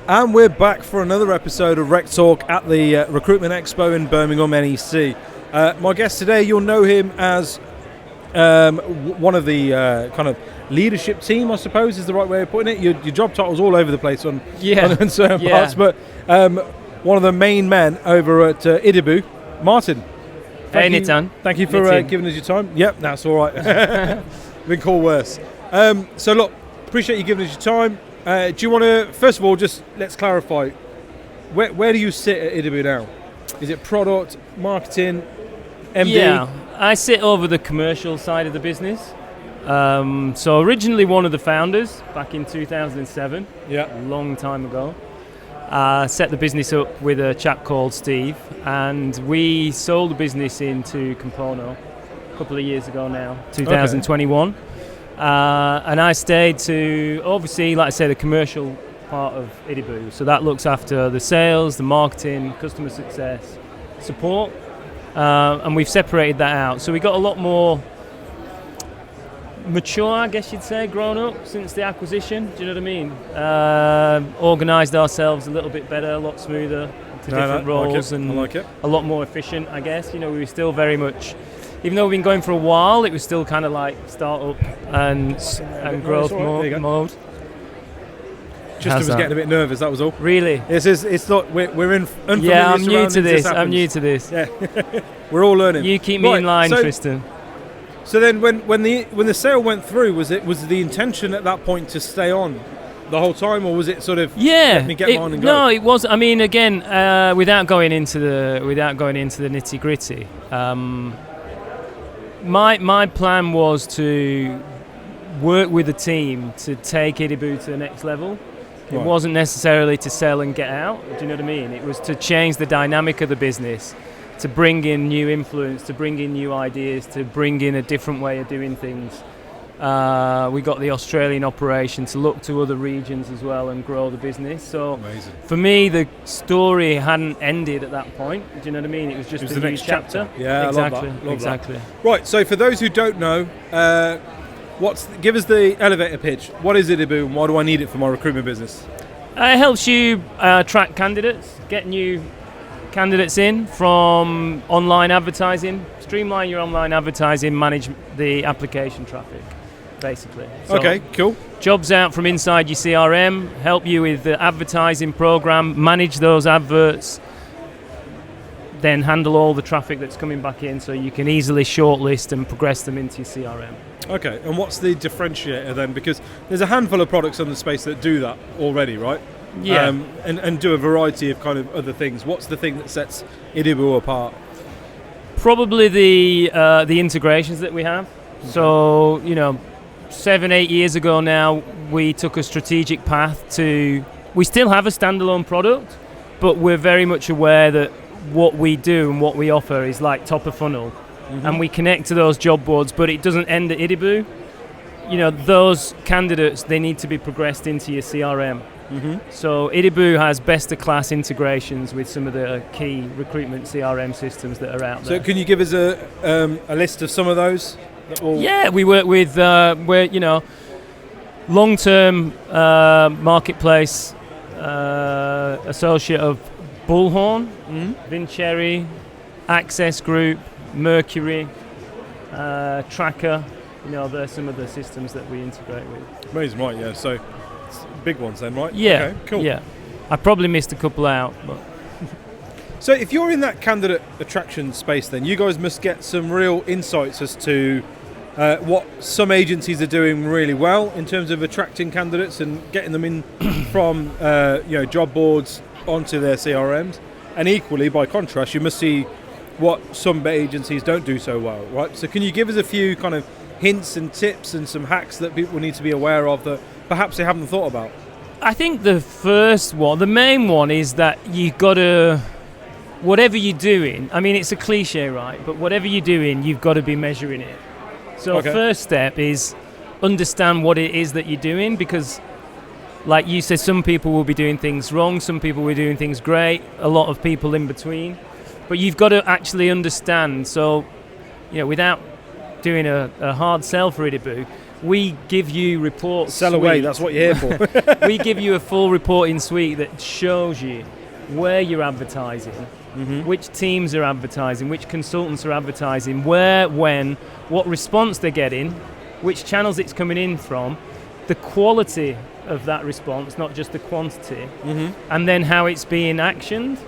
And we're back for another episode of RecTalk at the Recruitment Expo in Birmingham, NEC. My guest today, you'll know him as one of the kind of leadership team, I suppose is the right way of putting it. Your job title's all over the place on certain parts, but one of the main men over at Idibu, Martin. Thank you for giving us your time. Yep, that's all right. Been called worse. So look, appreciate you giving us your time. Do you want to, first of all, just let's clarify, where do you sit at Idibu now? Is it product, marketing, MD? Yeah, I sit over the commercial side of the business. So originally one of the founders back in 2007, a long time ago. Set the business up with a chap called Steve, and we sold the business into Compono a couple of years ago now, 2021. Okay. And I stayed to oversee, like I say, the commercial part of Idibu. So that looks after the sales, the marketing, customer success, support, and we've separated that out. So we got a lot more mature, I guess you'd say, grown up since the acquisition. Do you know what I mean? Organised ourselves a little bit better, a lot smoother to different roles, and a lot more efficient, I guess. You know, we were still very much, even though we've been going for a while, it was still kind of like start-up and growth mode. Just was getting a bit nervous, that was all. Really? It's not, we're in unfamiliar I'm new to this. Yeah. We're all learning. You keep me in line, Tristan. So then when the sale went through, was the intention at that point to stay on the whole time, or was it sort of let me get on and go? No, it was. I mean, again, without going into the nitty-gritty, my plan was to work with the team to take Idibu to the next level. It wasn't necessarily to sell and get out. Do you know what I mean? It was to change the dynamic of the business, to bring in new influence, to bring in new ideas, to bring in a different way of doing things. We got the Australian operation to look to other regions as well and grow the business. So amazing. For me, the story hadn't ended at that point. Do you know what I mean? It was just a new chapter. Yeah, exactly. I love that. Exactly. Right. So for those who don't know, give us the elevator pitch. What is Idibu, and why do I need it for my recruitment business? It helps you attract candidates, get new candidates in from online advertising, streamline your online advertising, manage the application traffic, basically. So okay, cool. Jobs out from inside your CRM, help you with the advertising program, manage those adverts, then handle all the traffic that's coming back in so you can easily shortlist and progress them into your CRM. Okay, and what's the differentiator then? Because there's a handful of products in the space that do that already, right? Yeah. And do a variety of kind of other things. What's the thing that sets Idibu apart? Probably the integrations that we have. Okay. So, 7-8 years ago now, we took a strategic path we still have a standalone product, but we're very much aware that what we do and what we offer is like top of funnel. Mm-hmm. And we connect to those job boards, but it doesn't end at Idibu. Those candidates, they need to be progressed into your CRM. Mm-hmm. So Idibu has best-of-class integrations with some of the key recruitment CRM systems that are out there. So can you give us a list of some of those? Yeah, we work with long-term marketplace associate of Bullhorn, Vincherry, Access Group, Mercury, Tracker. They're some of the systems that we integrate with. Amazing, right? Yeah. So big ones then, right? Yeah. Okay, cool. Yeah. I probably missed a couple out, but. So if you're in that candidate attraction space, then you guys must get some real insights as to what some agencies are doing really well in terms of attracting candidates and getting them in from job boards onto their CRMs, and equally, by contrast, you must see what some agencies don't do so well, right? So can you give us a few kind of hints and tips and some hacks that people need to be aware of that perhaps they haven't thought about? I think the main one is that you've got to, whatever you're doing, I mean, it's a cliche, right? But whatever you're doing, you've got to be measuring it. So first step is understand what it is that you're doing, because like you said, some people will be doing things wrong, some people will be doing things great, a lot of people in between. But you've got to actually understand. So, without doing a hard sell for Idibu, we give you reports. Sell away, that's what you're here for. We give you a full reporting suite that shows you where you're advertising, which teams are advertising, which consultants are advertising, where, when, what response they're getting, which channels it's coming in from, the quality of that response, not just the quantity, and then how it's being actioned.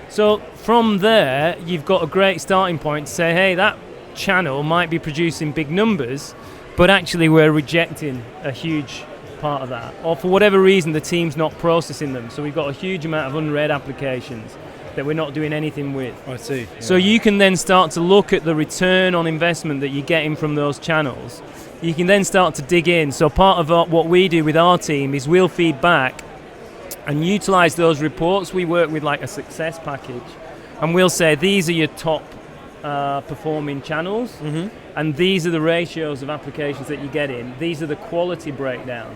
So from there, you've got a great starting point to say, hey, that channel might be producing big numbers, but actually we're rejecting a huge part of that. Or for whatever reason, the team's not processing them. So we've got a huge amount of unread applications that we're not doing anything with. I see. Yeah. So you can then start to look at the return on investment that you're getting from those channels. You can then start to dig in. So part of what we do with our team is we'll feed back and utilize those reports. We work with like a success package, and we'll say these are your top performing channels, and these are the ratios of applications that you get in. These are the quality breakdown,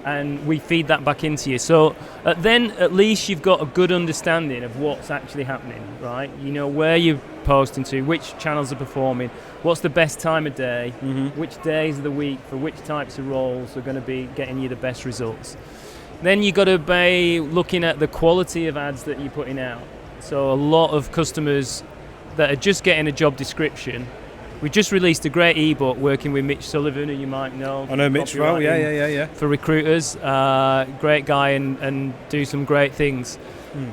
and we feed that back into you. So then at least you've got a good understanding of what's actually happening, right? You know where you're posting to, which channels are performing, what's the best time of day, which days of the week for which types of roles are going to be getting you the best results. Then you've got to be looking at the quality of ads that you're putting out. So a lot of customers that are just getting a job description. We just released a great ebook working with Mitch Sullivan, who you might know. I know Mitch well, yeah. For recruiters, great guy and do some great things.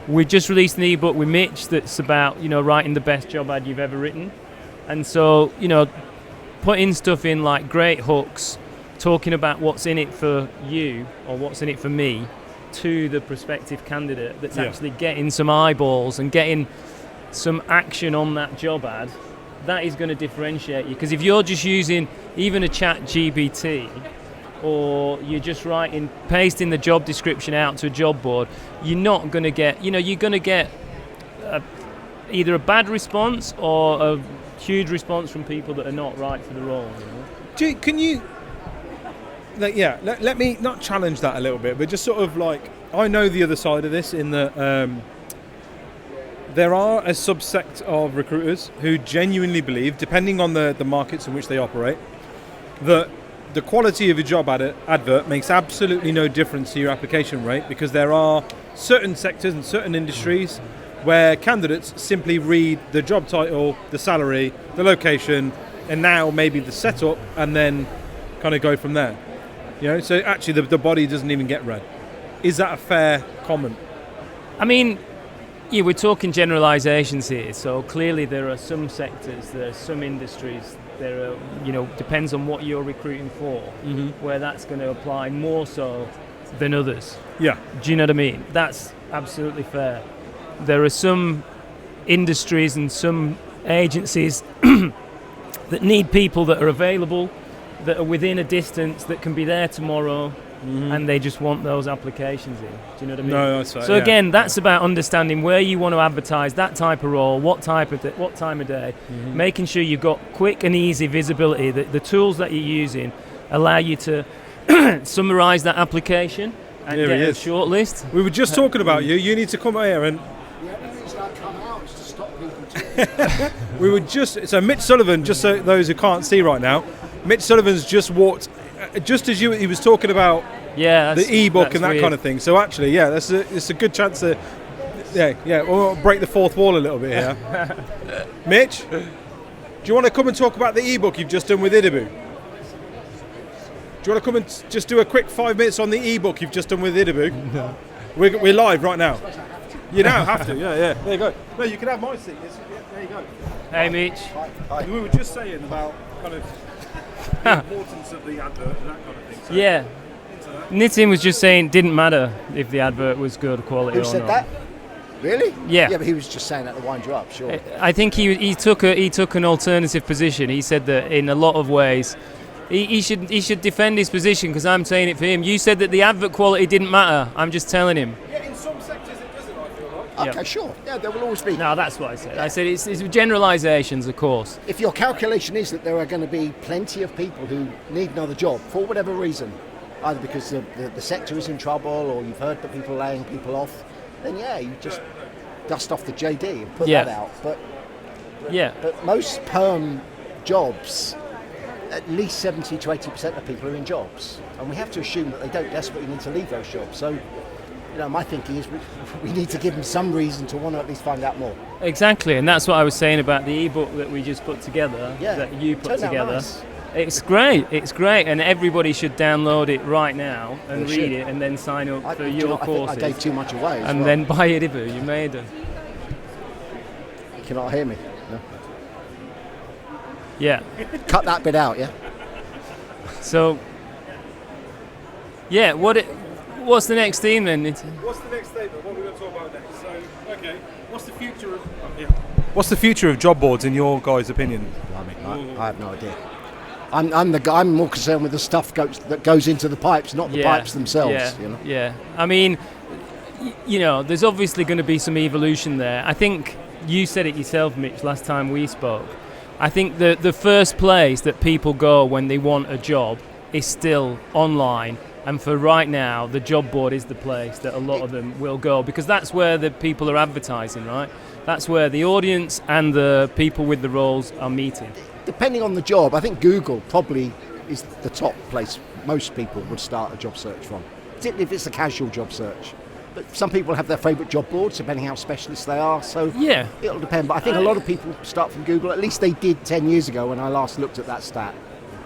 We just released an ebook with Mitch that's about, writing the best job ad you've ever written. And so, putting stuff in like great hooks, talking about what's in it for you or what's in it for me to the prospective candidate that's actually getting some eyeballs and getting some action on that job ad, that is going to differentiate you. Because if you're just using even a chat GPT, or you're just pasting the job description out to a job board, you're not going to get, you're going to get either a bad response or a huge response from people that are not right for the role. Can you, let me not challenge that a little bit, but just sort of like, I know the other side of this in that there are a subsect of recruiters who genuinely believe, depending on the markets in which they operate, that the quality of your job advert makes absolutely no difference to your application rate, because there are certain sectors and certain industries where candidates simply read the job title, the salary, the location, and now maybe the setup, and then kind of go from there. So actually the body doesn't even get read. Is that a fair comment? I mean, yeah, we're talking generalizations here. So clearly there are some sectors, there are some industries, there are, depends on what you're recruiting for, where that's going to apply more so than others. Yeah. Do you know what I mean? That's absolutely fair. There are some industries and some agencies that need people that are available, that are within a distance, that can be there tomorrow, and they just want those applications in. Do you know what I mean? No, that's right. So again, that's about understanding where you want to advertise that type of role, what time of day, making sure you've got quick and easy visibility, that the tools that you're using allow you to summarise that application and get a short list. We were just talking about you. You need to come here and... The only reason I come out is to stop people We were just... So Mitch Sullivan, just so those who can't see right now, Mitch Sullivan's just walked... Just as he was talking about the ebook and that weird kind of thing. So actually, it's a good chance to, we'll break the fourth wall a little bit here. Mitch, do you want to come and talk about the ebook you've just done with Idibu? Do you want to come and just do a quick 5 minutes on the ebook you've just done with Idibu? No. We're live right now. You now have to. Yeah. There you go. No, you can have my seat. There you go. Hey, Mitch. Hi. We were just saying about kind of the importance of the advert and that kind of thing. So Nitin was just saying it didn't matter if the advert was good quality or not. Who said that? Really? Yeah. Yeah, but he was just saying that to wind you up, sure. I think he took an alternative position. He said that in a lot of ways he should defend his position, because I'm saying it for him. You said that the advert quality didn't matter. I'm just telling him. Yeah, in some sectors it doesn't, I feel like. Okay, sure. Yeah, there will always be. No, that's what I said. I said it's generalisations, of course. If your calculation is that there are going to be plenty of people who need another job for whatever reason, either because the sector is in trouble or you've heard that people are laying people off, then you just dust off the JD and put that out. But most perm jobs at least 70 to 80% of people are in jobs, and we have to assume that they don't desperately need to leave those jobs. So, my thinking is we need to give them some reason to want to at least find out more. Exactly, and that's what I was saying about the ebook that we just put together, that you put together. Nice. It's great, and everybody should download it right now and read it, and then sign up for your courses. I gave too much away and then buy Adver. You made it. You cannot hear me. No. Yeah. Cut that bit out, yeah? So, yeah, what's the next theme then? What's the next theme? What are we going to talk about next? So, okay, what's the future of job boards in your guys' opinion? I have no idea. I'm more concerned with the stuff that goes into the pipes, not the pipes themselves. Yeah. I mean, there's obviously going to be some evolution there. I think you said it yourself, Mitch, last time we spoke. I think the first place that people go when they want a job is still online. And for right now, the job board is the place that a lot of them will go, because that's where the people are advertising, right? That's where the audience and the people with the roles are meeting. Depending on the job, I think Google probably is the top place most people would start a job search from, particularly if it's a casual job search. But some people have their favourite job boards, depending how specialist they are, so it'll depend. But I think a lot of people start from Google, at least they did 10 years ago when I last looked at that stat.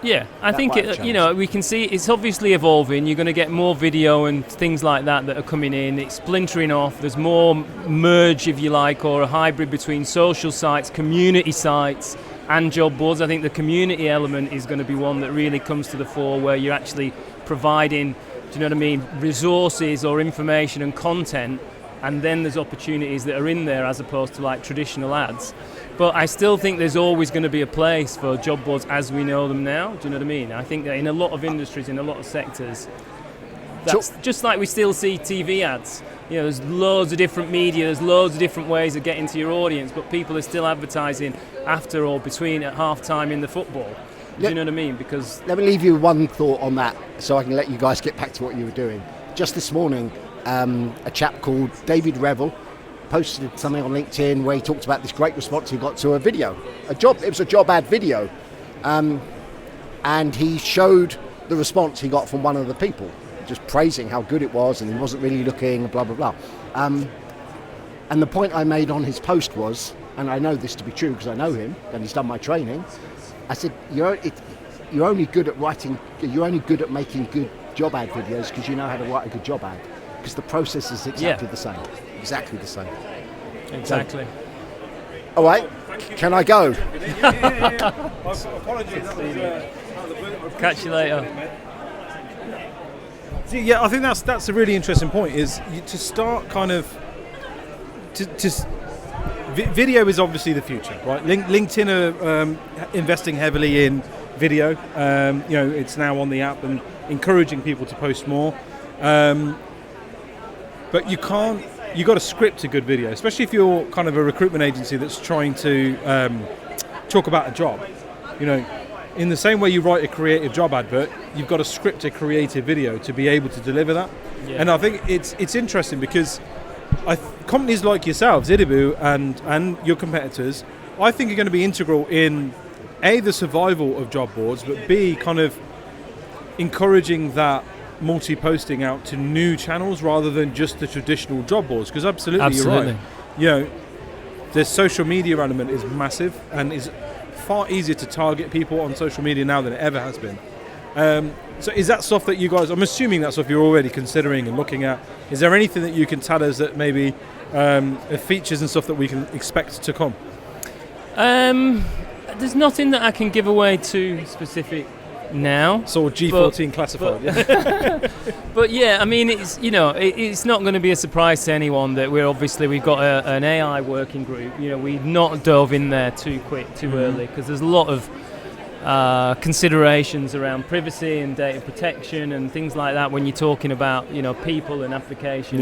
Yeah, I think we can see it's obviously evolving. You're going to get more video and things like that are coming in. It's splintering off. There's more merge, if you like, or a hybrid between social sites, community sites, and job boards. I think the community element is going to be one that really comes to the fore, where you're actually providing, do you know what I mean, resources or information and content, and then there's opportunities that are in there as opposed to like traditional ads. But I still think there's always going to be a place for job boards as we know them now. Do you know what I mean? I think that in a lot of industries, in a lot of sectors, that's just like we still see TV ads. There's loads of different media, there's loads of different ways of getting to your audience, but people are still advertising after or between at half-time in the football. Do you know what I mean? Because let me leave you with one thought on that so I can let you guys get back to what you were doing. Just this morning, a chap called David Revel posted something on LinkedIn where he talked about this great response he got to a video. It was a job ad video. And he showed the response he got from one of the people, just praising how good it was, and he wasn't really looking, blah, blah, blah. And the point I made on his post was, and I know this to be true because I know him and he's done my training, I said, you're only good at making good job ad videos because you know how to write a good job ad, because the process is exactly the same. Exactly the same. Exactly. So, all right, can I go? Apologies. Catch you later. Yeah, I think that's a really interesting point. Is to start kind of video is obviously the future, right? LinkedIn are investing heavily in video. It's now on the app and encouraging people to post more. But you got to script a good video, especially if you're kind of a recruitment agency that's trying to talk about a job. In the same way you write a creative job advert, you've got to script a creative video to be able to deliver that. Yeah. And I think it's interesting because companies like yourselves, Adver, and your competitors, I think are going to be integral in A, the survival of job boards, but B, kind of encouraging that multi-posting out to new channels rather than just the traditional job boards. Because absolutely, you're right. The social media element is massive and is far easier to target people on social media now than it ever has been. So is that stuff that you guys, I'm assuming that's stuff you're already considering and looking at. Is there anything that you can tell us that maybe features and stuff that we can expect to come? There's nothing that I can give away too specific now. So G14 classified. But yeah, I mean, it's not going to be a surprise to anyone that we've got an AI working group. We've not dove in there too early, because there's a lot of considerations around privacy and data protection and things like that when you're talking about people and applications.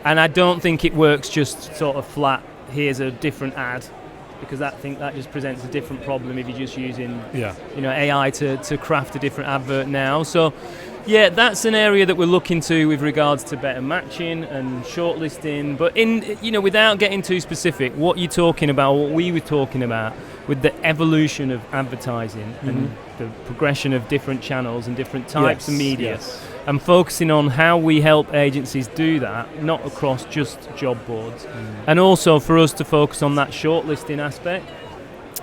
And I don't think it works just sort of flat. Here's a different ad. Because I think that just presents a different problem if you're just using AI to craft a different advert now. So yeah, that's an area that we're looking to with regards to better matching and shortlisting. But without getting too specific, what you're talking about, what we were talking about with the evolution of advertising and the progression of different channels and different types of media, yes. and focusing on how we help agencies do that, not across just job boards, and also for us to focus on that shortlisting aspect.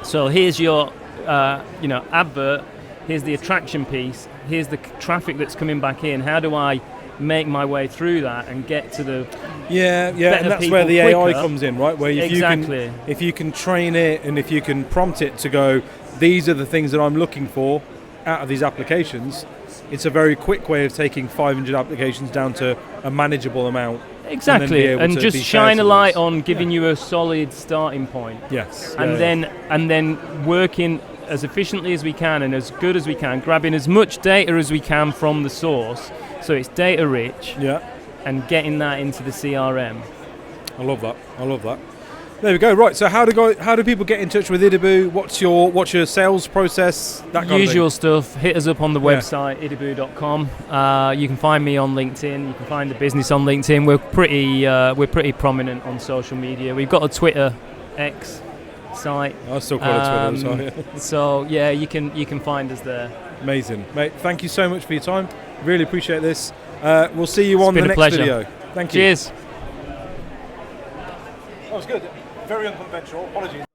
So here's your advert, here's the attraction piece, here's the traffic that's coming back in. How do I make my way through that and get to the and that's where the AI quicker. comes in, right? Where if you can train it and if you can prompt it to go, these are the things that I'm looking for out of these applications, it's a very quick way of taking 500 applications down to a manageable amount. Exactly, and just shine a light on giving you a solid starting point. Yes, and then working as efficiently as we can and as good as we can, grabbing as much data as we can from the source, so it's data rich. And getting that into the CRM. I love that. There we go. Right. So how do people get in touch with Idibu? What's your sales process? That kind Usual of thing. stuff. Hit us up on the website idibu.com. You can find me on LinkedIn. You can find the business on LinkedIn. We're pretty prominent on social media. We've got a Twitter X site. I still call it Twitter. Sorry. So yeah, you can find us there. Amazing, mate. Thank you so much for your time. Really appreciate this. We'll see you on the next video. Thank you. Cheers. That was good. Very unconventional. Apologies.